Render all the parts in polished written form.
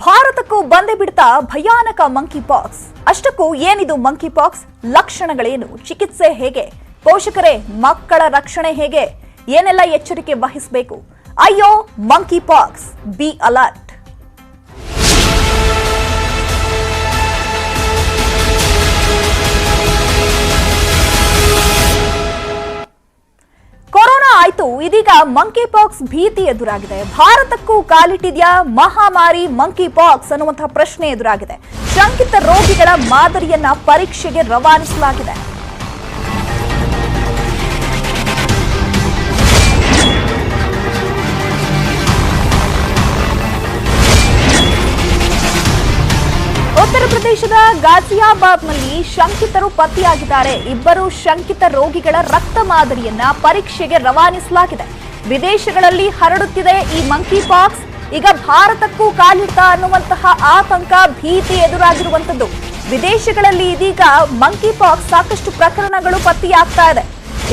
ಭಾರತಕ್ಕೂ ಬಂದೇ ಬಿಡ್ತಾ ಭಯಾನಕ ಮಂಕಿ ಪಾಕ್ಸ್. ಅಷ್ಟಕ್ಕೂ ಏನಿದು ಮಂಕಿ ಪಾಕ್ಸ್? ಲಕ್ಷಣಗಳೇನು? ಚಿಕಿತ್ಸೆ ಹೇಗೆ? ಪೋಷಕರೇ ಮಕ್ಕಳ ರಕ್ಷಣೆ ಹೇಗೆ? ಏನೆಲ್ಲ ಎಚ್ಚರಿಕೆ ವಹಿಸಬೇಕು? ಅಯ್ಯೋ monkey pox, be alert. Corona ಆಯ್ತು, ಇದೀಗ ಮಂಕಿ ಪಾಕ್ಸ್ ಭೀತಿ ಎದುರಾಗಿದೆ. ಭಾರತಕ್ಕೂ ಕಾಲಿಟ್ಟಿದ್ಯಾ ಮಹಾಮಾರಿ ಮಂಕಿ ಪಾಕ್ಸ್ ಅನ್ನುವಂತಹ ಪ್ರಶ್ನೆ ಎದುರಾಗಿದೆ. ಶಂಕಿತ ರೋಗಿಗಳ ಮಾದರಿಯನ್ನ ಪರೀಕ್ಷೆಗೆ ರವಾನಿಸಲಾಗಿದೆ. ಉತ್ತರ ಪ್ರದೇಶದ ಗಾಜಿಯಾಬಾದ್ನಲ್ಲಿ ಶಂಕಿತರು ಪತ್ತೆಯಾಗಿದ್ದಾರೆ. ಇಬ್ಬರು ಶಂಕಿತ ರೋಗಿಗಳ ರಕ್ತ ಮಾದರಿಯನ್ನ ಪರೀಕ್ಷೆಗೆ ರವಾನಿಸಲಾಗಿದೆ. ವಿದೇಶಗಳಲ್ಲಿ ಹರಡುತ್ತಿದೆ ಈ ಮಂಕಿ ಪಾಕ್ಸ್. ಈಗ ಭಾರತಕ್ಕೂ ಕಾಲಿಡ್ತಾ ಅನ್ನುವಂತಹ ಆತಂಕ, ಭೀತಿ ಎದುರಾಗಿರುವಂತದ್ದು. ವಿದೇಶಗಳಲ್ಲಿ ಇದೀಗ ಮಂಕಿ ಪಾಕ್ಸ್ ಸಾಕಷ್ಟು ಪ್ರಕರಣಗಳು ಪತ್ತೆಯಾಗ್ತಾ ಇದೆ.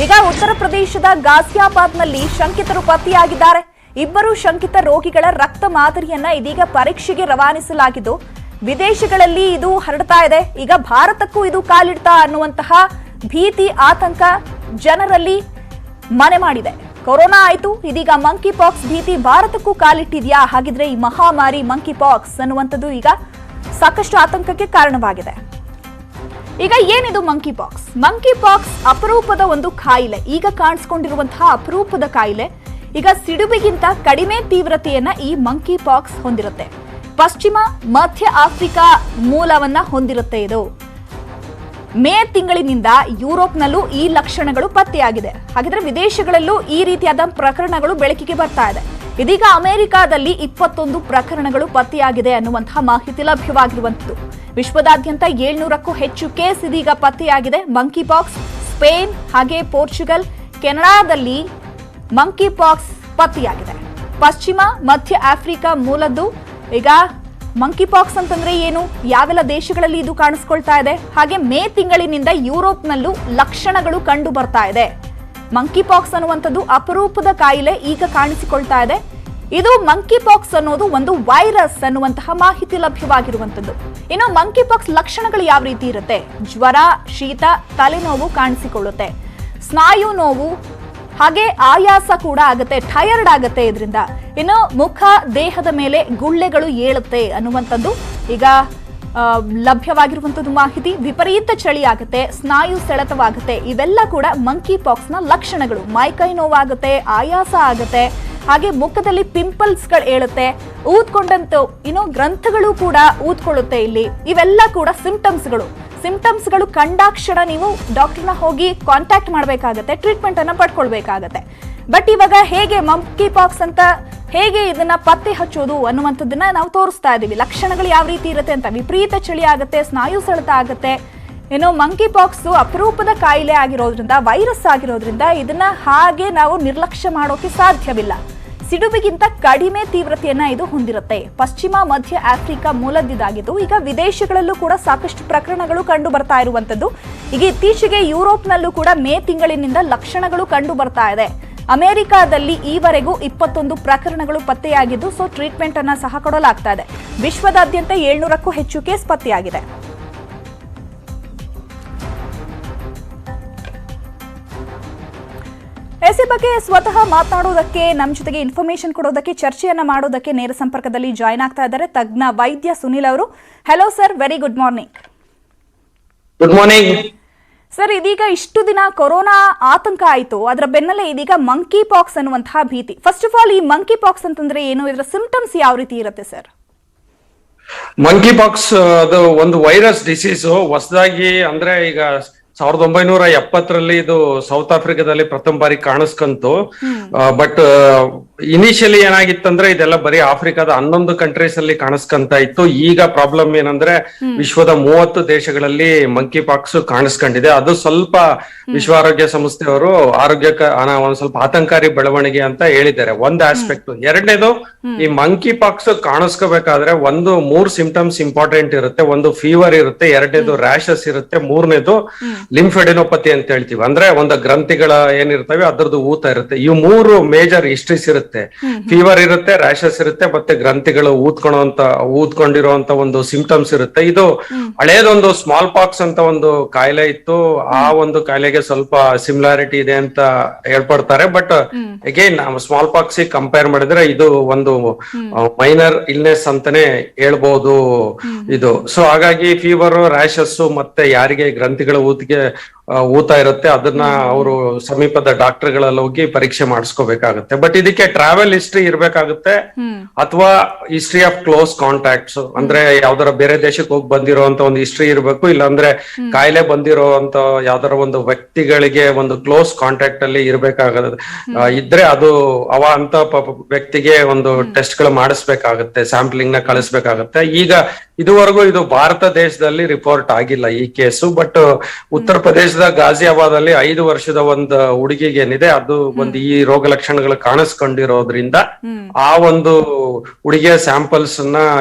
ಈಗ ಉತ್ತರ ಪ್ರದೇಶದ ಗಾಜಿಯಾಬಾದ್ನಲ್ಲಿ ಶಂಕಿತರು ಪತ್ತೆಯಾಗಿದ್ದಾರೆ. ಇಬ್ಬರು ಶಂಕಿತ ರೋಗಿಗಳ ರಕ್ತ ಮಾದರಿಯನ್ನ ಇದೀಗ ಪರೀಕ್ಷೆಗೆ ರವಾನಿಸಲಾಗಿದ್ದು, ವಿದೇಶಗಳಲ್ಲಿ ಇದು ಹರಡ್ತಾ ಇದೆ. ಈಗ ಭಾರತಕ್ಕೂ ಇದು ಕಾಲಿಡ್ತಾ ಅನ್ನುವಂತಹ ಭೀತಿ, ಆತಂಕ ಜನರಲ್ಲಿ ಮನೆ ಮಾಡಿದೆ. ಕೊರೋನಾ ಆಯ್ತು, ಇದೀಗ ಮಂಕಿ ಪಾಕ್ಸ್ ಭೀತಿ ಭಾರತಕ್ಕೂ ಕಾಲಿಟ್ಟಿದ್ಯಾ? ಹಾಗಿದ್ರೆ ಈ ಮಹಾಮಾರಿ ಮಂಕಿ ಪಾಕ್ಸ್ ಅನ್ನುವಂಥದ್ದು ಈಗ ಸಾಕಷ್ಟು ಆತಂಕಕ್ಕೆ ಕಾರಣವಾಗಿದೆ. ಈಗ ಏನಿದು ಮಂಕಿ ಪಾಕ್ಸ್? ಮಂಕಿ ಪಾಕ್ಸ್ ಅಪರೂಪದ ಒಂದು ಕಾಯಿಲೆ, ಈಗ ಕಾಣಿಸ್ಕೊಂಡಿರುವಂತಹ ಅಪರೂಪದ ಕಾಯಿಲೆ. ಈಗ ಸಿಡುಬಿಗಿಂತ ಕಡಿಮೆ ತೀವ್ರತೆಯನ್ನ ಈ ಮಂಕಿ ಪಾಕ್ಸ್ ಹೊಂದಿರುತ್ತೆ. ಪಶ್ಚಿಮ ಮಧ್ಯ ಆಫ್ರಿಕಾ ಮೂಲವನ್ನ ಹೊಂದಿರುತ್ತೆ. ಇದು ಮೇ ತಿಂಗಳಿನಿಂದ ಯುರೋಪ್ನಲ್ಲೂ ಈ ಲಕ್ಷಣಗಳು ಪತ್ತೆಯಾಗಿದೆ. ಹಾಗಿದ್ರೆ ವಿದೇಶಗಳಲ್ಲೂ ಈ ರೀತಿಯಾದ ಪ್ರಕರಣಗಳು ಬೆಳಕಿಗೆ ಬರ್ತಾ ಇದೆ. ಇದೀಗ ಅಮೆರಿಕಾದಲ್ಲಿ 21 ಪ್ರಕರಣಗಳು ಪತ್ತೆಯಾಗಿದೆ ಅನ್ನುವಂತಹ ಮಾಹಿತಿ ಲಭ್ಯವಾಗಿರುವಂತದ್ದು. ವಿಶ್ವದಾದ್ಯಂತ 700ಕ್ಕೂ ಹೆಚ್ಚು ಕೇಸ್ ಇದೀಗ ಪತ್ತೆಯಾಗಿದೆ ಮಂಕಿ ಪಾಕ್ಸ್. ಸ್ಪೇನ್ ಹಾಗೆ ಪೋರ್ಚುಗಲ್, ಕೆನಡಾದಲ್ಲಿ ಮಂಕಿ ಪಾಕ್ಸ್ ಪತ್ತೆಯಾಗಿದೆ. ಪಶ್ಚಿಮ ಮಧ್ಯ ಆಫ್ರಿಕಾ ಮೂಲದ್ದು. ಈಗ ಮಂಕಿ ಪಾಕ್ಸ್ ಅಂತಂದ್ರೆ ಏನು, ಯಾವೆಲ್ಲ ದೇಶಗಳಲ್ಲಿ ಇದು ಕಾಣಿಸ್ಕೊಳ್ತಾ ಇದೆ, ಹಾಗೆ ಮೇ ತಿಂಗಳಿನಿಂದ ಯುರೋಪ್ನಲ್ಲೂ ಲಕ್ಷಣಗಳು ಕಂಡು ಬರ್ತಾ ಇದೆ. ಮಂಕಿ ಪಾಕ್ಸ್ ಅನ್ನುವಂಥದ್ದು ಅಪರೂಪದ ಕಾಯಿಲೆ ಈಗ ಕಾಣಿಸಿಕೊಳ್ತಾ ಇದೆ. ಇದು ಮಂಕಿ ಪಾಕ್ಸ್ ಅನ್ನೋದು ಒಂದು ವೈರಸ್ ಅನ್ನುವಂತಹ ಮಾಹಿತಿ ಲಭ್ಯವಾಗಿರುವಂತದ್ದು. ಇನ್ನು ಮಂಕಿ ಪಾಕ್ಸ್ ಲಕ್ಷಣಗಳು ಯಾವ ರೀತಿ ಇರುತ್ತೆ? ಜ್ವರ, ಶೀತ, ತಲೆನೋವು ಕಾಣಿಸಿಕೊಳ್ಳುತ್ತೆ, ಸ್ನಾಯು ನೋವು, ಹಾಗೆ ಆಯಾಸ ಕೂಡ ಆಗುತ್ತೆ, ಟಯರ್ಡ್ ಆಗುತ್ತೆ ಇದರಿಂದ. ಇನ್ನು ಮುಖ, ದೇಹದ ಮೇಲೆ ಗುಳ್ಳೆಗಳು ಏಳುತ್ತೆ ಅನ್ನುವಂಥದ್ದು ಈಗ ಲಭ್ಯವಾಗಿರುವಂಥದ್ದು ಮಾಹಿತಿ. ವಿಪರೀತ ಚಳಿ ಆಗುತ್ತೆ, ಸ್ನಾಯು ಸೆಳೆತವಾಗುತ್ತೆ, ಇವೆಲ್ಲ ಕೂಡ ಮಂಕಿ ಪಾಕ್ಸ್ನ ಲಕ್ಷಣಗಳು. ಮೈಕೈ ನೋವಾಗುತ್ತೆ, ಆಯಾಸ ಆಗುತ್ತೆ, ಹಾಗೆ ಮುಖದಲ್ಲಿ ಪಿಂಪಲ್ಸ್ಗಳು ಏಳುತ್ತೆ, ಊದ್ಕೊಂಡಂತೂ ಇನ್ನು ಗ್ರಂಥಗಳು ಕೂಡ ಊದ್ಕೊಳ್ಳುತ್ತೆ ಇಲ್ಲಿ. ಇವೆಲ್ಲ ಕೂಡ ಸಿಂಪ್ಟಮ್ಸ್ಗಳು ಕಂಡಾಕ್ಷಣ ನೀವು ಡಾಕ್ಟರ್ನ ಹೋಗಿ ಕಾಂಟ್ಯಾಕ್ಟ್ ಮಾಡಬೇಕಾಗತ್ತೆ, ಟ್ರೀಟ್ಮೆಂಟ್ ಅನ್ನ ಪಡ್ಕೊಳ್ಬೇಕಾಗತ್ತೆ. ಬಟ್ ಇವಾಗ ಹೇಗೆ ಮಂಕಿ ಪಾಕ್ಸ್ ಅಂತ ಹೇಗೆ ಇದನ್ನ ಪತ್ತೆ ಹಚ್ಚೋದು ಅನ್ನುವಂಥದ್ದನ್ನ ನಾವು ತೋರಿಸ್ತಾ ಇದೀವಿ. ಲಕ್ಷಣಗಳು ಯಾವ ರೀತಿ ಇರುತ್ತೆ ಅಂತ. ವಿಪರೀತ ಚಳಿ ಆಗುತ್ತೆ, ಸ್ನಾಯು ಸೆಳೆತ ಆಗುತ್ತೆ. ಇನ್ನು ಮಂಕಿ ಪಾಕ್ಸ್ ಅಪರೂಪದ ಕಾಯಿಲೆ ಆಗಿರೋದ್ರಿಂದ, ವೈರಸ್ ಆಗಿರೋದ್ರಿಂದ ಇದನ್ನ ಹಾಗೆ ನಾವು ನಿರ್ಲಕ್ಷ್ಯ ಮಾಡೋಕೆ ಸಾಧ್ಯವಿಲ್ಲ. ಸಿಡುಬಿಗಿಂತ ಕಡಿಮೆ ತೀವ್ರತೆಯನ್ನ ಇದು ಹೊಂದಿರುತ್ತೆ. ಪಶ್ಚಿಮ ಮಧ್ಯ ಆಫ್ರಿಕಾ ಮೂಲದಿದಾಗಿದ್ದು ಈಗ ವಿದೇಶಗಳಲ್ಲೂ ಕೂಡ ಸಾಕಷ್ಟು ಪ್ರಕರಣಗಳು ಕಂಡು ಬರ್ತಾ ಇರುವಂತದ್ದು. ಈಗ ಇತ್ತೀಚೆಗೆ ಯುರೋಪ್ನಲ್ಲೂ ಕೂಡ ಮೇ ತಿಂಗಳಿನಿಂದ ಲಕ್ಷಣಗಳು ಕಂಡು ಬರ್ತಾ ಇದೆ. ಅಮೆರಿಕಾದಲ್ಲಿ ಈವರೆಗೂ 21 ಪ್ರಕರಣಗಳು ಪತ್ತೆಯಾಗಿದ್ದು, ಸೊ ಟ್ರೀಟ್ಮೆಂಟ್ ಅನ್ನ ಸಹ ಕೊಡಲಾಗ್ತಾ ಇದೆ. ವಿಶ್ವದಾದ್ಯಂತ 700ಕ್ಕೂ ಹೆಚ್ಚು ಕೇಸ್ ಪತ್ತೆಯಾಗಿದೆ. ಎಸಿ ಬಗ್ಗೆ ಸ್ವತಃ ಮಾತನಾಡೋದಕ್ಕೆ, ನಮ್ಮ ಜೊತೆಗೆ ಇನ್ಫಾರ್ಮೇಶನ್ ಕೊಡೋದಕ್ಕೆ, ಚರ್ಚೆಯನ್ನ ಮಾಡೋದಕ್ಕೆ ನೇರ ಸಂಪರ್ಕದಲ್ಲಿ ಜಾಯ್ನ್ ಆಗ್ತಾ ಇದ್ದಾರೆ ತಜ್ಞ ವೈದ್ಯ ಸುನಿಲ್ ಅವರು. Hello sir, very good morning. Good morning sir. ಇದೀಗ ಇಷ್ಟು ದಿನ ಕೊರೋನಾ ಆತಂಕ ಆಯಿತು, ಅದರ ಬೆನ್ನಲ್ಲೇ ಇದೀಗ ಮಂಕಿ ಪಾಕ್ಸ್ ಅನ್ನುವಂತಹ ಭೀತಿ. ಫಸ್ಟ್ ಆಫ್ ಆಲ್, ಈ ಮಂಕಿ ಪಾಕ್ಸ್ ಅಂತಂದ್ರೆ ಏನು, ಇದರ ಸಿಂಪ್ಟಮ್ಸ್ ಯಾವ ರೀತಿ ಇರುತ್ತೆ ಸರ್? ಮಂಕಿ ಪಾಕ್ಸ್ ಅದು ಒಂದು ವೈರಸ್ ಡಿಸೀಸ್. ಹೊಸದಾಗಿ ಅಂದ್ರೆ ಈಗ 1970ರಲ್ಲಿ ಇದು ಸೌತ್ ಆಫ್ರಿಕಾದಲ್ಲಿ ಪ್ರಥಮ ಬಾರಿ ಕಾಣಿಸ್ಕಂತು. ಬಟ್ ಇನಿಷಿಯಲಿ ಏನಾಗಿತ್ತಂದ್ರೆ ಇದೆಲ್ಲ ಬರೀ ಆಫ್ರಿಕಾದ 11 ಕಂಟ್ರೀಸ್ ಅಲ್ಲಿ ಕಾಣಿಸ್ಕಂತ ಇತ್ತು. ಈಗ ಪ್ರಾಬ್ಲಮ್ ಏನಂದ್ರೆ ವಿಶ್ವದ 30 ದೇಶಗಳಲ್ಲಿ ಮಂಕಿ ಪಾಕ್ಸ್ ಕಾಣಿಸ್ಕೊಂಡಿದೆ. ಅದು ಸ್ವಲ್ಪ ವಿಶ್ವ ಆರೋಗ್ಯ ಸಂಸ್ಥೆಯವರು ಆರೋಗ್ಯಕ್ಕೆ ಒಂದ್ ಸ್ವಲ್ಪ ಆತಂಕಾರಿ ಬೆಳವಣಿಗೆ ಅಂತ ಹೇಳಿದ್ದಾರೆ. ಒಂದ್ ಆಸ್ಪೆಕ್ಟ್. ಎರಡನೇದು, ಈ ಮಂಕಿ ಪಾಕ್ಸ್ ಕಾಣಿಸ್ಕೋಬೇಕಾದ್ರೆ ಒಂದು 3 ಸಿಂಪ್ಟಮ್ಸ್ ಇಂಪಾರ್ಟೆಂಟ್ ಇರುತ್ತೆ. ಒಂದು ಫೀವರ್ ಇರುತ್ತೆ, ಎರಡನೇದು ರ್ಯಾಷಸ್ ಇರುತ್ತೆ, ಮೂರನೇದು ಲಿಂಫೆಡಿನೋಪತಿ ಅಂತ ಹೇಳ್ತೀವಿ. ಅಂದ್ರೆ ಒಂದು ಗ್ರಂಥಿಗಳ ಏನಿರ್ತವೆ ಅದ್ರದ್ದು ಊತ ಇರುತ್ತೆ. ಈ 3 ಮೇಜರ್ ಹಿಸ್ಟ್ರೀಸ್ ಇರುತ್ತೆ ಇರುತ್ತೆ. ಫೀವರ್ ಇರುತ್ತೆ, ರ್ಯಾಷಸ್ ಇರುತ್ತೆ, ಮತ್ತೆ ಗ್ರಂಥಿಗಳು ಊದ್ಕೊಂಡಿರುವಂತ ಒಂದು ಸಿಂಪ್ಟಮ್ಸ್ ಇರುತ್ತೆ. ಇದು ಹಳೇದೊಂದು ಸ್ಮಾಲ್ ಪಾಕ್ಸ್ ಅಂತ ಒಂದು ಕಾಯಿಲೆ ಇತ್ತು, ಆ ಒಂದು ಕಾಯಿಲೆಗೆ ಸ್ವಲ್ಪ ಸಿಮಿಲಾರಿಟಿ ಇದೆ ಅಂತ ಹೇಳ್ಪಡ್ತಾರೆ. But again smallpox compare ಮಾಡಿದ್ರೆ ಇದು ಒಂದು ಮೈನರ್ ಇಲ್ನೆಸ್ ಅಂತಾನೆ ಹೇಳ್ಬಹುದು ಇದು. ಸೊ ಹಾಗಾಗಿ ಫೀವರ್, ರ್ಯಾಷಸ್ ಮತ್ತೆ ಯಾರಿಗೆ ಗ್ರಂಥಿಗಳ ಊತ ಇರುತ್ತೆ ಅದನ್ನ ಅವರು ಸಮೀಪದ ಡಾಕ್ಟರ್ಗಳಲ್ಲಿ ಹೋಗಿ ಪರೀಕ್ಷೆ ಮಾಡಿಸ್ಕೋಬೇಕಾಗುತ್ತೆ. ಬಟ್ ಇದಕ್ಕೆ ಟ್ರಾವೆಲ್ ಹಿಸ್ಟ್ರಿ ಇರ್ಬೇಕಾಗುತ್ತೆ, ಅಥವಾ ಹಿಸ್ಟ್ರಿ ಆಫ್ ಕ್ಲೋಸ್ ಕಾಂಟ್ಯಾಕ್ಟ್ಸ್, ಅಂದ್ರೆ ಯಾವ್ದಾರ ಬೇರೆ ದೇಶಕ್ಕೆ ಹೋಗಿ ಬಂದಿರೋಂತ ಒಂದು ಹಿಸ್ಟ್ರಿ ಇರ್ಬೇಕು. ಇಲ್ಲಾಂದ್ರೆ ಕಾಯಿಲೆ ಬಂದಿರೋಂತ ಯಾವ್ದಾರ ಒಂದು ವ್ಯಕ್ತಿಗಳಿಗೆ ಒಂದು ಕ್ಲೋಸ್ ಕಾಂಟ್ಯಾಕ್ಟ್ ಅಲ್ಲಿ ಇದ್ರೆ ಅದು ಅಂತ ವ್ಯಕ್ತಿಗೆ ಒಂದು ಟೆಸ್ಟ್ ಗಳು ಮಾಡಿಸ್ಬೇಕಾಗುತ್ತೆ, ಸ್ಯಾಂಪ್ಲಿಂಗ್ ನ ಕಳಿಸ್ಬೇಕಾಗುತ್ತೆ. ಈಗ ಇದುವರೆಗೂ ಇದು ಭಾರತ ದೇಶದಲ್ಲಿ ರಿಪೋರ್ಟ್ ಆಗಿಲ್ಲ ಈ ಕೇಸು. ಬಟ್ ಉತ್ತರ ಪ್ರದೇಶದ ಗಾಜಿಯಾಬಾದ್ ಅಲ್ಲಿ 5 ವರ್ಷದ ಒಂದು ಹುಡುಗಿಗೆ ಏನಿದೆ ಅದು ಒಂದು ಈ ರೋಗ ಲಕ್ಷಣಗಳು ಕಾಣಿಸ್ಕೊಂಡಿರೋದ್ರಿಂದ ಆ ಒಂದು ಹುಡುಗಿಯ ಸ್ಯಾಂಪಲ್ಸ್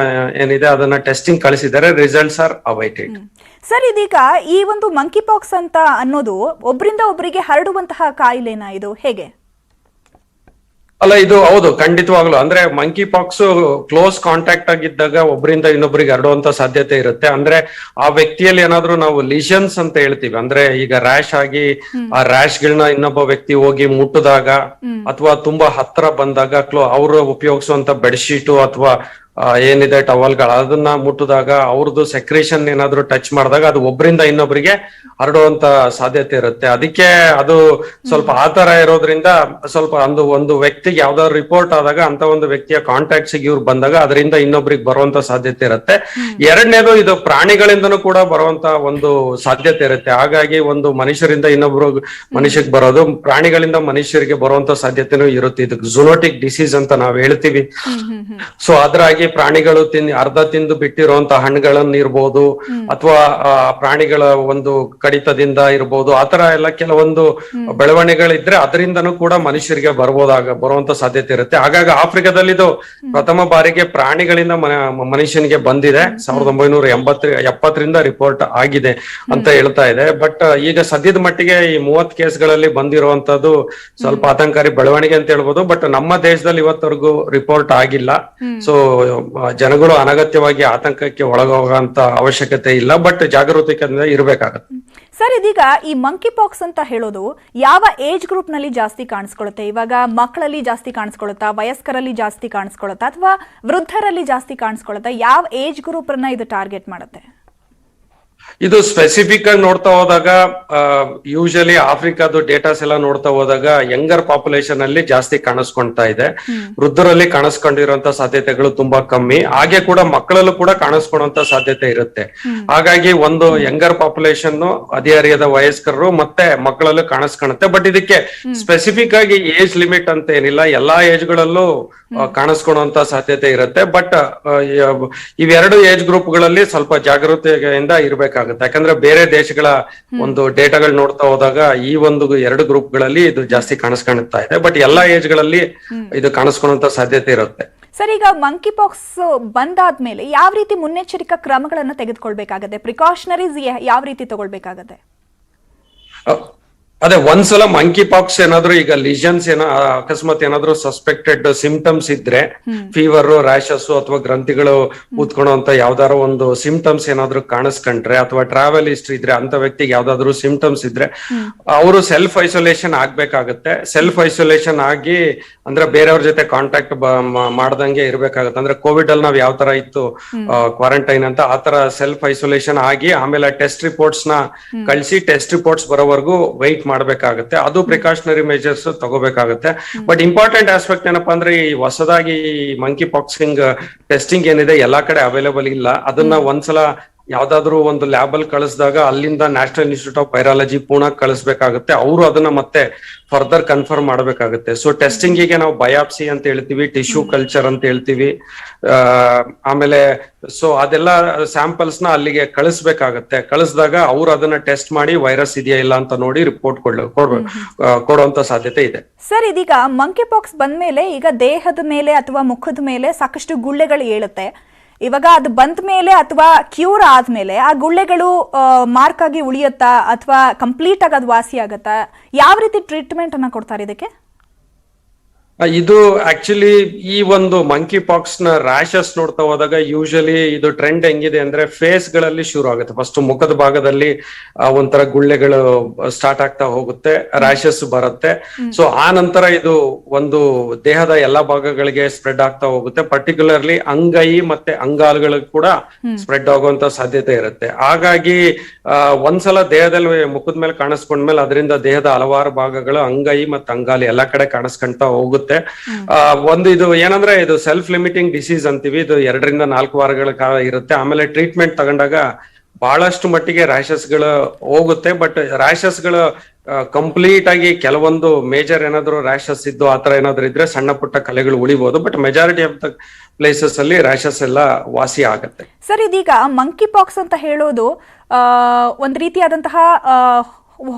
ಏನಿದೆ ಅದನ್ನ ಟೆಸ್ಟಿಂಗ್ ಕಳಿಸಿದ್ದಾರೆ. Results R awaited. ಸರ್, ಇದೀಗ ಈ ಒಂದು ಮಂಕಿ ಪಾಕ್ಸ್ ಅಂತ ಅನ್ನೋದು ಒಬ್ಬರಿಂದ ಒಬ್ಬರಿಗೆ ಹರಡುವಂತಹ ಕಾಯಿಲೆನಾ? ಇದು ಹೇಗೆ? ಅಲ್ಲ, ಇದು ಹೌದು, ಖಂಡಿತವಾಗ್ಲು. ಅಂದ್ರೆ ಮಂಕಿ ಪಾಕ್ಸ್ ಕ್ಲೋಸ್ ಕಾಂಟ್ಯಾಕ್ಟ್ ಆಗಿದ್ದಾಗ ಒಬ್ಬರಿಂದ ಇನ್ನೊಬ್ಬರಿಗೆ ಹರಡುವಂತ ಸಾಧ್ಯತೆ ಇರುತ್ತೆ. ಅಂದ್ರೆ ಆ ವ್ಯಕ್ತಿಯಲ್ಲಿ ಏನಾದ್ರೂ ನಾವು ಲಿಷನ್ಸ್ ಅಂತ ಹೇಳ್ತೀವಿ, ಅಂದ್ರೆ ಈಗ ರ್ಯಾಶ್ ಆಗಿ ಆ ರ್ಯಾಶ್ ಗಳನ್ನ ಇನ್ನೊಬ್ಬ ವ್ಯಕ್ತಿ ಹೋಗಿ ಮುಟ್ಟಿದಾಗ ಅಥವಾ ತುಂಬಾ ಹತ್ರ ಬಂದಾಗ ಅವರು ಉಪಯೋಗಿಸುವಂತ ಬೆಡ್ಶೀಟು ಅಥವಾ ಏನಿದೆ ಟವಲ್ಗಳು ಅದನ್ನ ಮುಟ್ಟಿದಾಗ ಅವ್ರದ್ದು ಸೆಕ್ರೇಷನ್ ಏನಾದ್ರು ಟಚ್ ಮಾಡಿದಾಗ ಅದು ಒಬ್ಬರಿಂದ ಇನ್ನೊಬ್ಬರಿಗೆ ಹರಡುವಂತ ಸಾಧ್ಯತೆ ಇರುತ್ತೆ. ಅದಕ್ಕೆ ಅದು ಸ್ವಲ್ಪ ಆತರ ಇರೋದ್ರಿಂದ ಸ್ವಲ್ಪ ಒಂದು ವ್ಯಕ್ತಿಗೆ ಯಾವ್ದಾದ್ರು ರಿಪೋರ್ಟ್ ಆದಾಗ ಅಂತ ಒಂದು ವ್ಯಕ್ತಿಯ ಕಾಂಟ್ಯಾಕ್ಟ್ಸ್ ಇವ್ರು ಬಂದಾಗ ಅದರಿಂದ ಇನ್ನೊಬ್ರಿಗೆ ಬರುವಂತ ಸಾಧ್ಯತೆ ಇರುತ್ತೆ. ಎರಡನೇದು, ಇದು ಪ್ರಾಣಿಗಳಿಂದನೂ ಕೂಡ ಬರುವಂತ ಒಂದು ಸಾಧ್ಯತೆ ಇರುತ್ತೆ. ಹಾಗಾಗಿ ಒಂದು ಮನುಷ್ಯರಿಂದ ಇನ್ನೊಬ್ರು ಮನುಷ್ಯಕ್ಕೆ ಬರೋದು, ಪ್ರಾಣಿಗಳಿಂದ ಮನುಷ್ಯರಿಗೆ ಬರುವಂತ ಸಾಧ್ಯತೆನೂ ಇರುತ್ತೆ. ಇದು ಝೂನೋಟಿಕ್ ಡಿಸೀಸ್ ಅಂತ ನಾವ್ ಹೇಳ್ತೀವಿ. ಸೊ ಅದ್ರಾಗಿ ಪ್ರಾಣಿಗಳು ಅರ್ಧ ತಿಂದು ಬಿಟ್ಟಿರುವಂತ ಹಣ್ಣುಗಳನ್ನ ಇರ್ಬೋದು, ಅಥವಾ ಪ್ರಾಣಿಗಳ ಒಂದು ಕಡಿತದಿಂದ ಇರ್ಬೋದು, ಆತರ ಎಲ್ಲ ಕೆಲವೊಂದು ಬೆಳವಣಿಗೆಗಳಿದ್ರೆ ಅದರಿಂದನೂ ಕೂಡ ಮನುಷ್ಯರಿಗೆ ಬರುವಂತ ಸಾಧ್ಯತೆ ಇರುತ್ತೆ. ಹಾಗಾಗಿ ಆಫ್ರಿಕಾದಲ್ಲಿ ಇದು ಪ್ರಥಮ ಬಾರಿಗೆ ಪ್ರಾಣಿಗಳಿಂದ ಮನುಷ್ಯನಿಗೆ ಬಂದಿದೆ. 1970ರಿಂದ ರಿಪೋರ್ಟ್ ಆಗಿದೆ ಅಂತ ಹೇಳ್ತಾ ಇದೆ. ಬಟ್ ಈಗ ಸದ್ಯದ ಮಟ್ಟಿಗೆ ಈ 30 ಕೇಸ್ಗಳಲ್ಲಿ ಬಂದಿರುವಂತದ್ದು ಸ್ವಲ್ಪ ಆತಂಕಾರಿ ಬೆಳವಣಿಗೆ ಅಂತ ಹೇಳ್ಬೋದು. ಬಟ್ ನಮ್ಮ ದೇಶದಲ್ಲಿ ಇವತ್ತವರೆಗೂ ರಿಪೋರ್ಟ್ ಆಗಿಲ್ಲ. ಸೊ ಜನಗಳು ಅನಗತ್ಯವಾಗಿ ಆತಂಕಕ್ಕೆ ಒಳಗೋಗಂತ ಅವಶ್ಯಕತೆ ಇಲ್ಲ, ಬಟ್ ಜಾಗರೂಕತೆಯಿಂದ ಇರಬೇಕಾಗತ್ತೆ. ಸರ್, ಇದೀಗ ಈ ಮಂಕಿ ಪಾಕ್ಸ್ ಅಂತ ಹೇಳೋದು ಯಾವ ಏಜ್ ಗ್ರೂಪ್ ನಲ್ಲಿ ಜಾಸ್ತಿ ಕಾಣಿಸ್ಕೊಳ್ಳುತ್ತೆ? ಇವಾಗ ಮಕ್ಕಳಲ್ಲಿ ಜಾಸ್ತಿ ಕಾಣಿಸ್ಕೊಳ್ಳುತ್ತಾ, ವಯಸ್ಕರಲ್ಲಿ ಜಾಸ್ತಿ ಕಾಣಿಸ್ಕೊಳ್ಳುತ್ತಾ, ಅಥವಾ ವೃದ್ಧರಲ್ಲಿ ಜಾಸ್ತಿ ಕಾಣಿಸ್ಕೊಳ್ಳುತ್ತಾ? ಯಾವ ಏಜ್ ಗ್ರೂಪ್ ಅನ್ನ ಇದು ಟಾರ್ಗೆಟ್ ಮಾಡುತ್ತೆ? ಇದು ಸ್ಪೆಸಿಫಿಕ್ ಆಗಿ ನೋಡ್ತಾ ಹೋದಾಗ ಯೂಶಲಿ ಆಫ್ರಿಕಾದ ಡೇಟಾಸ್ ಎಲ್ಲ ನೋಡ್ತಾ ಹೋದಾಗ ಯಂಗರ್ ಪಾಪ್ಯುಲೇಷನ್ ಅಲ್ಲಿ ಜಾಸ್ತಿ ಕಾಣಿಸ್ಕೊಳ್ತಾ ಇದೆ. ವೃದ್ಧರಲ್ಲಿ ಕಾಣಿಸ್ಕೊಂಡಿರುವಂತ ಸಾಧ್ಯತೆಗಳು ತುಂಬಾ ಕಮ್ಮಿ. ಹಾಗೆ ಕೂಡ ಮಕ್ಕಳಲ್ಲೂ ಕೂಡ ಕಾಣಿಸ್ಕೊಳ್ಳುವಂತ ಸಾಧ್ಯತೆ ಇರುತ್ತೆ. ಹಾಗಾಗಿ ಒಂದು ಯಂಗರ್ ಪಾಪ್ಯುಲೇಷನ್, ಹದಿಹರೆಯದ ವಯಸ್ಕರು ಮತ್ತೆ ಮಕ್ಕಳಲ್ಲೂ ಕಾಣಿಸ್ಕೊಳುತ್ತೆ. ಬಟ್ ಇದಕ್ಕೆ ಸ್ಪೆಸಿಫಿಕ್ ಆಗಿ ಏಜ್ ಲಿಮಿಟ್ ಅಂತ ಏನಿಲ್ಲ, ಎಲ್ಲಾ ಏಜ್ ಗಳಲ್ಲೂ ಕಾಣಿಸ್ಕೊಳ್ಳುವಂತ ಸಾಧ್ಯತೆ ಇರುತ್ತೆ. ಬಟ್ ಇವೆರಡು ಏಜ್ ಗ್ರೂಪ್ ಗಳಲ್ಲಿ ಸ್ವಲ್ಪ ಜಾಗರೂಕತೆಯಿಂದ ಇರಬೇಕಾಗುತ್ತೆ. ಯಾಕಂದ್ರೆ ಬೇರೆ ದೇಶಗಳ ಒಂದು ಡೇಟಾಗಳು ನೋಡ್ತಾ ಹೋದಾಗ ಈ ಒಂದು 2 ಗ್ರೂಪ್ ಗಳಲ್ಲಿ ಇದು ಜಾಸ್ತಿ ಕಾಣಿಸ್ಕೊಳ್ತಾ ಇದೆ. ಬಟ್ ಎಲ್ಲಾ ಏಜ್ ಗಳಲ್ಲಿ ಇದು ಕಾಣಿಸ್ಕೊಳ್ಳುವಂತ ಸಾಧ್ಯತೆ ಇರುತ್ತೆ. ಸರ್, ಈಗ ಮಂಕಿ ಪಾಕ್ಸ್ ಬಂದಾದ್ಮೇಲೆ ಯಾವ ರೀತಿ ಮುನ್ನೆಚ್ಚರಿಕಾ ಕ್ರಮಗಳನ್ನು ತೆಗೆದುಕೊಳ್ಬೇಕಾಗತ್ತೆ? ಪ್ರಿಕಾಷನರೀಸ್ ಯಾವ ರೀತಿ ತಗೊಳ್ಬೇಕಾಗತ್ತೆ? ಅದೇ ಒಂದ್ಸಲ ಮಂಕಿ ಪಾಕ್ಸ್ ಏನಾದ್ರು ಈಗ ಲಿಷನ್ಸ್ ಅಕಸ್ಮಾತ್ ಏನಾದ್ರು ಸಸ್ಪೆಕ್ಟೆಡ್ ಸಿಂಪ್ಟಮ್ಸ್ ಇದ್ರೆ, ಫೀವರ್, ರ್ಯಾಷಸ್ ಅಥವಾ ಗ್ರಂಥಿಗಳು ಊದ್ಕೊಳ್ಳುವಂತ ಯಾವ್ದಾರು ಒಂದು ಸಿಂಪ್ಟಮ್ಸ್ ಏನಾದ್ರು ಕಾಣಿಸ್ಕೊಂಡ್ರೆ, ಅಥವಾ ಟ್ರಾವೆಲ್ ಹಿಸ್ಟ್ರಿ ಇದ್ರೆ, ಅಂತ ವ್ಯಕ್ತಿಗೆ ಯಾವ್ದಾದ್ರು ಸಿಂಪ್ಟಮ್ಸ್ ಇದ್ರೆ ಅವರು ಸೆಲ್ಫ್ ಐಸೋಲೇಷನ್ ಆಗ್ಬೇಕಾಗತ್ತೆ. ಸೆಲ್ಫ್ ಐಸೋಲೇಷನ್ ಆಗಿ ಅಂದ್ರೆ ಬೇರೆಯವ್ರ ಜೊತೆ ಕಾಂಟ್ಯಾಕ್ಟ್ ಮಾಡ್ದಂಗೆ ಇರ್ಬೇಕಾಗತ್ತೆ. ಅಂದ್ರೆ ಕೋವಿಡ್ ಅಲ್ಲಿ ನಾವ್ ಯಾವ ತರ ಇತ್ತು ಕ್ವಾರಂಟೈನ್ ಅಂತ, ಆತರ ಸೆಲ್ಫ್ ಐಸೋಲೇಷನ್ ಆಗಿ ಆಮೇಲೆ ಟೆಸ್ಟ್ ರಿಪೋರ್ಟ್ಸ್ ನ ಕಳಿಸಿ ಟೆಸ್ಟ್ ರಿಪೋರ್ಟ್ಸ್ ಬರೋವರೆಗೂ ವೈಟ್ ಮಾಡ್ಬೇಕಾಗತ್ತೆ. ಅದು ಪ್ರಿಕಾಷನರಿ ಮೆಜರ್ಸ್ ತಗೋಬೇಕಾಗತ್ತೆ. ಬಟ್ ಇಂಪಾರ್ಟೆಂಟ್ ಆಸ್ಪೆಕ್ಟ್ ಏನಪ್ಪಾ ಅಂದ್ರೆ, ಈ ಹೊಸದಾಗಿ ಮಂಕಿ ಪಾಕ್ಸಿಂಗ್ ಟೆಸ್ಟಿಂಗ್ ಏನಿದೆ ಎಲ್ಲಾ ಕಡೆ ಅವೈಲೇಬಲ್ ಇಲ್ಲ. ಅದನ್ನ ಒಂದ್ಸಲ ಯಾವ್ದಾದ್ರು ಒಂದು ಲ್ಯಾಬ್ ಅಲ್ಲಿ ಕಳಿಸಿದಾಗ ಅಲ್ಲಿಂದ National Institute of Virology Pune ಕಳಿಸ್ಬೇಕಾಗುತ್ತೆ. ಅವರು ಅದನ್ನ ಮತ್ತೆ ಫರ್ದರ್ ಕನ್ಫರ್ಮ್ ಮಾಡ್ಬೇಕಾಗುತ್ತೆ. ಸೊ ಟೆಸ್ಟಿಂಗ್ ಗೆ ನಾವು ಬಯಾಪ್ಸಿ ಅಂತ ಹೇಳ್ತೀವಿ, ಟಿಶ್ಯೂ ಕಲ್ಚರ್ ಅಂತ ಹೇಳ್ತೀವಿ. ಆಮೇಲೆ ಸೊ ಅದೆಲ್ಲ ಸ್ಯಾಂಪಲ್ಸ್ ನ ಅಲ್ಲಿಗೆ ಕಳಿಸ್ಬೇಕಾಗತ್ತೆ. ಕಳಿಸಿದಾಗ ಅವ್ರು ಅದನ್ನ ಟೆಸ್ಟ್ ಮಾಡಿ ವೈರಸ್ ಇದೆಯಾ ಇಲ್ಲ ಅಂತ ನೋಡಿ ರಿಪೋರ್ಟ್ ಕೊಡುವಂತ ಸಾಧ್ಯತೆ ಇದೆ. ಸರ್, ಇದೀಗ ಮಂಕಿ ಪಾಕ್ಸ್ ಬಂದ್ಮೇಲೆ ಈಗ ದೇಹದ ಮೇಲೆ ಅಥವಾ ಮುಖದ ಮೇಲೆ ಸಾಕಷ್ಟು ಗುಳ್ಳೆಗಳು ಏಳುತ್ತೆ. ಇವಾಗ ಅದು ಬಂದ ಮೇಲೆ ಅಥವಾ ಕ್ಯೂರ್ ಆದ್ಮೇಲೆ ಆ ಗುಳ್ಳೆಗಳು ಮಾರ್ಕ್ ಆಗಿ ಉಳಿಯುತ್ತಾ ಅಥವಾ ಕಂಪ್ಲೀಟ್ ಆಗಿ ಅದು ವಾಸಿ ಆಗತ್ತಾ? ಯಾವ ರೀತಿ ಟ್ರೀಟ್ಮೆಂಟ್ ಅನ್ನ ಕೊಡ್ತಾರೆ ಇದಕ್ಕೆ? ಇದು ಆಕ್ಚುಲಿ ಈ ಒಂದು ಮಂಕಿ ಪಾಕ್ಸ್ ನ ರ್ಯಾಶಸ್ ನೋಡ್ತಾ ಹೋದಾಗ ಯೂಶಲಿ ಇದು ಟ್ರೆಂಡ್ ಹೆಂಗಿದೆ ಅಂದ್ರೆ ಫೇಸ್ ಗಳಲ್ಲಿ ಶುರು ಆಗುತ್ತೆ. ಫಸ್ಟ್ ಮುಖದ ಭಾಗದಲ್ಲಿ ಒಂಥರ ಗುಳ್ಳೆಗಳು ಸ್ಟಾರ್ಟ್ ಆಗ್ತಾ ಹೋಗುತ್ತೆ, ರ್ಯಾಶಸ್ ಬರುತ್ತೆ. ಸೊ ಆ ನಂತರ ಇದು ಒಂದು ದೇಹದ ಎಲ್ಲಾ ಭಾಗಗಳಿಗೆ ಸ್ಪ್ರೆಡ್ ಆಗ್ತಾ ಹೋಗುತ್ತೆ. ಪರ್ಟಿಕ್ಯುಲರ್ಲಿ ಅಂಗೈ ಮತ್ತೆ ಅಂಗಾಲುಗಳಿಗೆ ಕೂಡ ಸ್ಪ್ರೆಡ್ ಆಗುವಂತ ಸಾಧ್ಯತೆ ಇರುತ್ತೆ. ಹಾಗಾಗಿ ಒಂದ್ಸಲ ದೇಹದಲ್ಲಿ ಮುಖದ ಮೇಲೆ ಕಾಣಿಸ್ಕೊಂಡ್ಮೇಲೆ ಅದರಿಂದ ದೇಹದ ಹಲವಾರು ಭಾಗಗಳು ಅಂಗೈ ಮತ್ತೆ ಅಂಗಾಲಿ ಎಲ್ಲಾ ಕಡೆ ಕಾಣಿಸ್ಕೊಂತಾ ಹೋಗುತ್ತೆ. ಒಂದು ಇದು ಏನಂದ್ರೆ ಇದು ಸೆಲ್ಫ್ ಲಿಮಿಟಿಂಗ್ ಡಿಸೀಸ್ ಅಂತೀವಿ. ಇದು 2 ರಿಂದ 4 ವಾರಗಳ ಕಾಲ ಇರುತ್ತೆ. ಆಮೇಲೆ ಟ್ರೀಟ್ಮೆಂಟ್ ತಗೊಂಡಾಗ ಬಹಳಷ್ಟು ಮಟ್ಟಿಗೆ ರ್ಯಾಶಸ್ ಗಳು ಹೋಗುತ್ತೆ. ಬಟ್ ರ್ಯಾಶಸ್ ಗಳು ಕಂಪ್ಲೀಟ್ ಆಗಿ ಕೆಲವೊಂದು ಮೇಜರ್ ಏನಾದ್ರು ರ್ಯಾಶಸ್ ಇದ್ದು ಆತರ ಏನಾದ್ರು ಇದ್ರೆ ಸಣ್ಣ ಪುಟ್ಟ ಕಲೆಗಳು ಉಳಿಬಹುದು. But majority of the places ಅಲ್ಲಿ ರ್ಯಾಶಸ್ ಎಲ್ಲ ವಾಸಿ ಆಗುತ್ತೆ. ಸರ್, ಇದೀಗ ಮಂಕಿ ಪಾಕ್ಸ್ ಅಂತ ಹೇಳೋದು ಒಂದು ರೀತಿಯಾದಂತಹ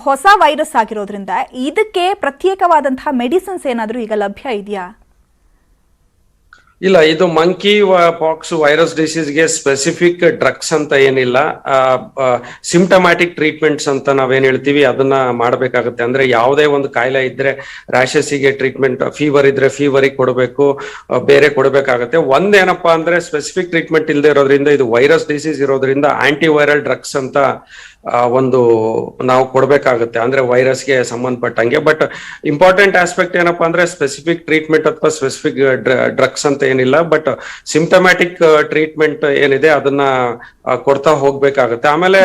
ಹೊಸ ವೈರಸ್ ಆಗಿರೋದ್ರಿಂದ ಇದಕ್ಕೆ ಪ್ರತ್ಯೇಕವಾದಂತಹ ಮೆಡಿಸಿನ್ಸ್ ಏನಾದ್ರೂ ಈಗ ಲಭ್ಯ ಇದೆಯಾ? ಇಲ್ಲ, ಇದು ಮಂಕಿ ಪಾಕ್ಸ್ ವೈರಸ್ ಡಿಸೀಸ್ಗೆ ಸ್ಪೆಸಿಫಿಕ್ ಡ್ರಗ್ಸ್ ಅಂತ ಏನಿಲ್ಲ. ಸಿಂಪ್ಟಮ್ಯಾಟಿಕ್ ಟ್ರೀಟ್ಮೆಂಟ್ಸ್ ಅಂತ ನಾವೇನ್ ಹೇಳ್ತೀವಿ ಅದನ್ನ ಮಾಡಬೇಕಾಗುತ್ತೆ. ಅಂದ್ರೆ ಯಾವುದೇ ಒಂದು ಕಾಯಿಲೆ ಇದ್ರೆ ರ್ಯಾಶಸ್ಗೆ ಟ್ರೀಟ್ಮೆಂಟ್, ಫೀವರ್ ಇದ್ರೆ ಫೀವರಿಗೆ ಕೊಡಬೇಕು, ಬೇರೆ ಕೊಡಬೇಕಾಗತ್ತೆ. ಒಂದೇನಪ್ಪಾ ಅಂದ್ರೆ ಸ್ಪೆಸಿಫಿಕ್ ಟ್ರೀಟ್ಮೆಂಟ್ ಇಲ್ಲದೆ ಇರೋದ್ರಿಂದ, ಇದು ವೈರಸ್ ಡಿಸೀಸ್ ಇರೋದ್ರಿಂದ ಆಂಟಿವೈರಲ್ ಡ್ರಗ್ಸ್ ಅಂತ ಒಂದು ನಾವು ಕೊಡ್ಬೇಕಾಗುತ್ತೆ, ಅಂದ್ರೆ ವೈರಸ್ಗೆ ಸಂಬಂಧಪಟ್ಟಂಗೆ. ಬಟ್ ಇಂಪಾರ್ಟೆಂಟ್ ಆಸ್ಪೆಕ್ಟ್ ಏನಪ್ಪಾ ಅಂದ್ರೆ ಸ್ಪೆಸಿಫಿಕ್ ಟ್ರೀಟ್ಮೆಂಟ್ ಅಥವಾ ಸ್ಪೆಸಿಫಿಕ್ ಡ್ರಗ್ಸ್ ಅಂತ ಏನಿಲ್ಲ. ಬಟ್ ಸಿಂಪ್ಟಮ್ಯಾಟಿಕ್ ಟ್ರೀಟ್ಮೆಂಟ್ ಏನಿದೆ ಅದನ್ನ ಕೊಡ್ತಾ ಹೋಗ್ಬೇಕಾಗತ್ತೆ. ಆಮೇಲೆ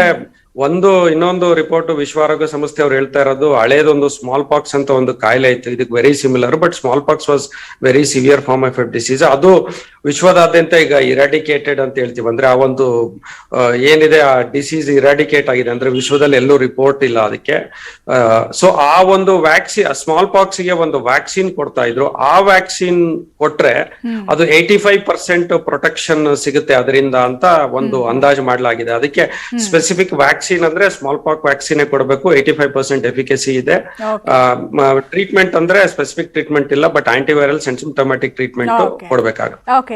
ಇನ್ನೊಂದು ರಿಪೋರ್ಟ್ ವಿಶ್ವ ಆರೋಗ್ಯ ಸಂಸ್ಥೆ ಅವ್ರು ಹೇಳ್ತಾ ಇರೋದು, ಹಳೇದೊಂದು ಸ್ಮಾಲ್ ಪಾಕ್ಸ್ ಅಂತ ಒಂದು ಕಾಯಿಲೆ ಇತ್ತು, ಇದಕ್ಕೆ very similar. But smallpox was very severe form of disease. ಅದು ವಿಶ್ವದಾದ್ಯಂತ ಈಗ ಇರಾಡಿಕೇಟೆಡ್ ಅಂತ ಹೇಳ್ತೀವಿ. ಅಂದ್ರೆ ಆ ಒಂದು ಏನಿದೆ ಆ ಡಿಸೀಸ್ ಇರಾಡಿಕೇಟ್ ಆಗಿದೆ, ಅಂದ್ರೆ ವಿಶ್ವದಲ್ಲಿ ಎಲ್ಲೂ ರಿಪೋರ್ಟ್ ಇಲ್ಲ ಅದಕ್ಕೆ. ಸೊ ಆ ಒಂದು ವ್ಯಾಕ್ಸಿನ್, ಸ್ಮಾಲ್ ಪಾಕ್ಸ್ ಗೆ ಒಂದು ವ್ಯಾಕ್ಸಿನ್ ಕೊಡ್ತಾ ಇದ್ರು. ಆ ವ್ಯಾಕ್ಸಿನ್ ಕೊಟ್ರೆ ಅದು 85% ಪ್ರೊಟೆಕ್ಷನ್ ಸಿಗುತ್ತೆ ಅದರಿಂದ ಅಂತ ಒಂದು ಅಂದಾಜು ಮಾಡಲಾಗಿದೆ. ಅದಕ್ಕೆ ಸ್ಪೆಸಿಫಿಕ್ ವ್ಯಾಕ್ಸಿನ್ ಅಂದ್ರೆ ಸ್ಮಾಲ್ ಪಾಕ್ ವ್ಯಾಕ್ಸಿನ್ ಕೊಡಬೇಕು. 85% ಎಫಿಕಸಿ ಇದೆ. ಟ್ರೀಟ್ಮೆಂಟ್ ಅಂದ್ರೆ ಸ್ಪೆಸಿಫಿಕ್ ಟ್ರೀಟ್ಮೆಂಟ್ ಇಲ್ಲ, ಬಟ್ ಆಂಟಿವೈರಲ್ ಸಿಂಪ್ಟಮ್ಯಾಟಿಕ್ ಟ್ರೀಟ್ಮೆಂಟ್ ಕೊಡಬೇಕಾಗುತ್ತೆ.